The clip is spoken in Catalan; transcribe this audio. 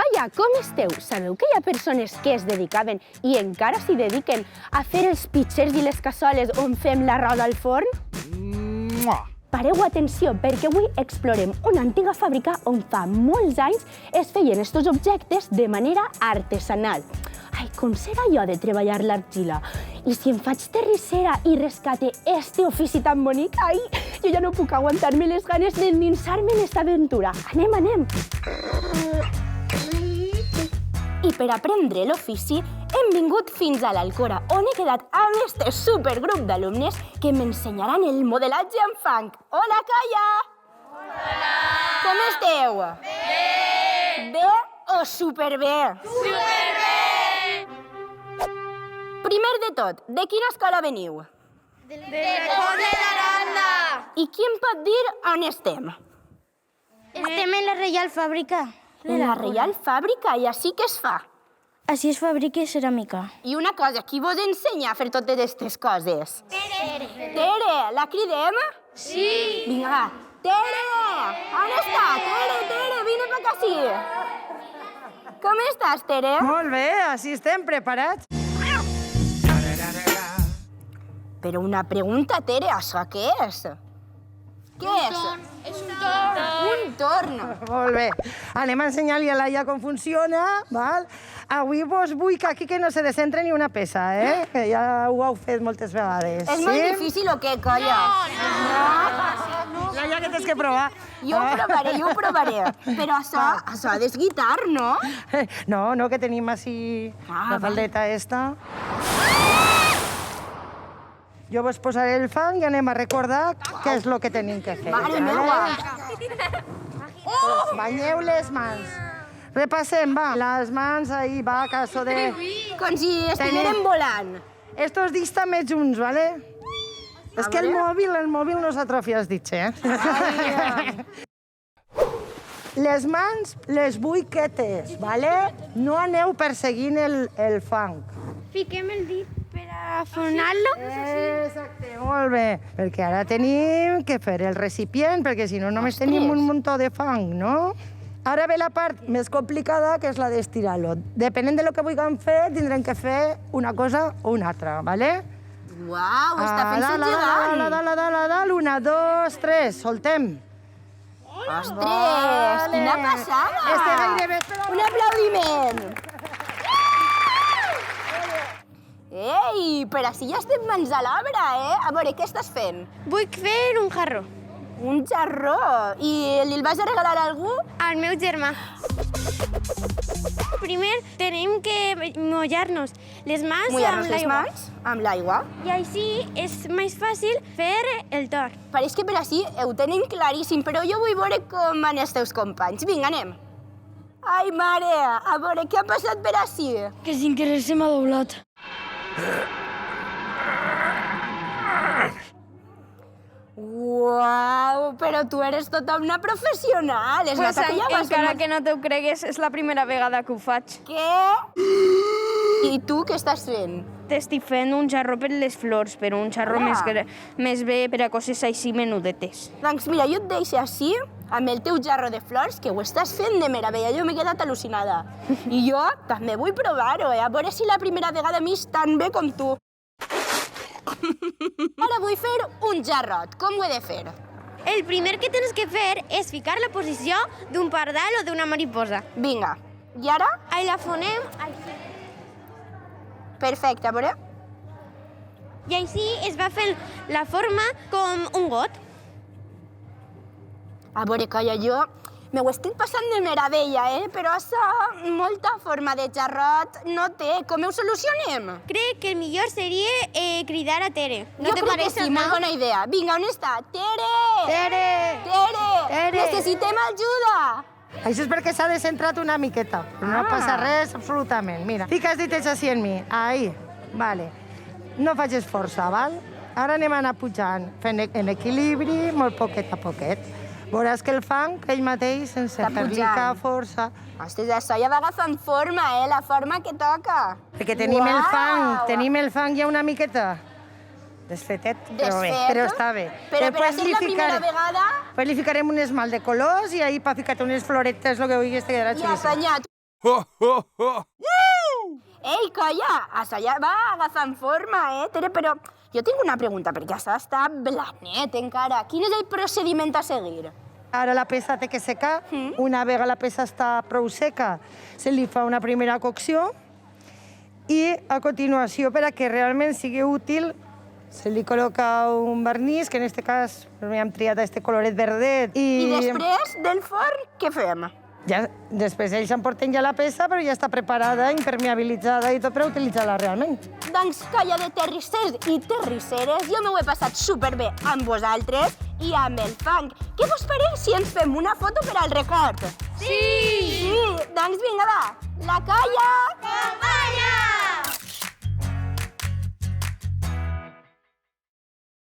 Calla, com esteu? Sabeu que hi ha persones que es dedicaven i encara s'hi dediquen a fer els pitxers i les cassoles on fem la roda al forn? Pareu atenció, perquè avui explorem una antiga fàbrica on fa molts anys es feien estos objectes de manera artesanal. Ai, com serà jo de treballar l'argila? I si em faig terrissera i rescate este ofici tan bonic? Ai, jo ja no puc aguantar-me les ganes d'endinsar-me en esta aventura. Anem, anem! I per aprendre l'ofici hem vingut fins a l'Alcora, on he quedat amb este supergrup d'alumnes que m'ensenyaran el modelatge en fang. Hola, Calla! Hola! Com esteu? Bé! Bé o superbé? Superbé! Primer de tot, de quina escola veniu? De Poble d'Aranda. I qui em pot dir on estem? Estem en la Reial Fàbrica. En la Reial Fàbrica, i així què es fa? Així es fabrica ceràmica. I una cosa, qui vos ensenya a fer totes aquestes coses? Tere. Tere, la cridem? Sí. Vinga, va. Tere! On està? Tere, vine per ací. Com estàs, Tere? Molt bé, així estem preparats. Però una pregunta, Tere, això què és? Què és? És un torn. Un torn. Molt bé. Anem a ensenyar-li a Laia com funciona, val? Avui vos vull que aquí que no se descentre ni una peça, que ja ho heu fet moltes vegades. És molt difícil o què, colla? No. Laia, que tens que provar. Jo ho provaré. Però això ha d'esguitar, no? No, que tenim així la faldeta esta. Jo vos posaré el fang i anem a recordar què és el que tenim que fer. Mare meva! Banyeu les mans. Repassem, va. Les mans, ahí, va, caso de... Com si estiguérem volant. Estos dits també junts, ¿vale? És que el mòbil no s'atrofia els dits, Les mans les vull quietes, ¿vale? No aneu perseguint el fang. Fiquem el dit per a fornar-lo. Exacte, molt bé. Perquè ara tenim que fer el recipient, perquè si no només tenim un muntó de fang, no? Ara ve la part més complicada, que és la d'estirar-lo. Depenent de lo que vulguem fer, tindrem que fer una cosa o una altra, ¿vale? Uau, està fent-se gegant. Dalt, 1, 2, 3, soltem. Ostres, quina passada! Este gairebé, espera. Un aplaudiment! Ei, per així ja estem mans a l'obra, A veure, què estàs fent? Vull fer un jarró. Un jarró. I li vas a regalar a algú? Al meu germà. Primer tenim que mullar-nos les mans Mullar-nos amb les l'aigua. mans amb l'aigua. I així és més fàcil fer el torn. Pareix que per així ho tenen claríssim, però jo vull veure com van els teus companys. Vinga, anem. Ai, mare, a veure, què ha passat per així? Que sin querer se m'ha doblat. Uau, però tu eres tota una professional. Es nota que ja vas Encara que no t'ho cregues, és la primera vegada que ho faig. Què? I tu què estàs fent? T'estic fent un jarró per les flors, però un jarró més bé per a coses així menudetes. Doncs mira, jo et deixo així, amb el teu jarro de flors, que ho estàs fent de meravella. Jo m'he quedat al·lucinada. I jo també vull provar-ho, a veure si la primera vegada m'és tan bé com tu. Ara vull fer un jarrot. Com ho he de fer? El primer que tens que fer és ficar la posició d'un pardal o d'una mariposa. Vinga. I ara? Ahí la fonem així. Perfecte, a veure. I així es va fent la forma com un got. A veure, calla, jo m'ho estic passant de meravella, però això molta forma de jarrot no té. Com ho solucionem? Crec que el millor seria cridar a Tere. Jo crec que sí, molt bona idea. Vinga, on està? Tere! Tere! Tere! Necessitem ajuda! Això és perquè s'ha descentrat una miqueta. No passa res, absolutament. Mira, fica els ditets així en mi. Ahí. Vale. No facis força, val? Ara anem a anar pujant, fent en equilibri, molt poquet a poquet. Veuràs que el fang, ell mateix, sense fer-li força... Ostres, això ja va agafant forma, la forma que toca. Perquè tenim el fang ja una miqueta desfetet, però està bé. Però per ser la primera vegada... Després li ficarem un esmalt de colors i ahí per ficar-te unes floretes, el que vulguis, te quedarà Ja, xulíssim. apanyat. Ei, colla, això ja va agafant forma, Tere, però jo tinc una pregunta, perquè això està blanet encara. Quin és el procediment a seguir? Ara la peça té que secar. Una vegada la peça està prou seca, se li fa una primera cocció i a continuació, per a que realment sigui útil, se li col·loca un vernís, que en aquest cas hem triat aquest coloret verdet. I després del forn, què fem? Ja, després ells emporten ja la peça, però ja està preparada, impermeabilitzada i tot per utilitzar-la realment. Doncs, colla de terrissers i terrisseres, jo m'ho he passat superbé amb vosaltres i amb el fang. Què vos pareix si ens fem una foto per al record? Sí! Sí, doncs vinga, va! La colla! Campanya!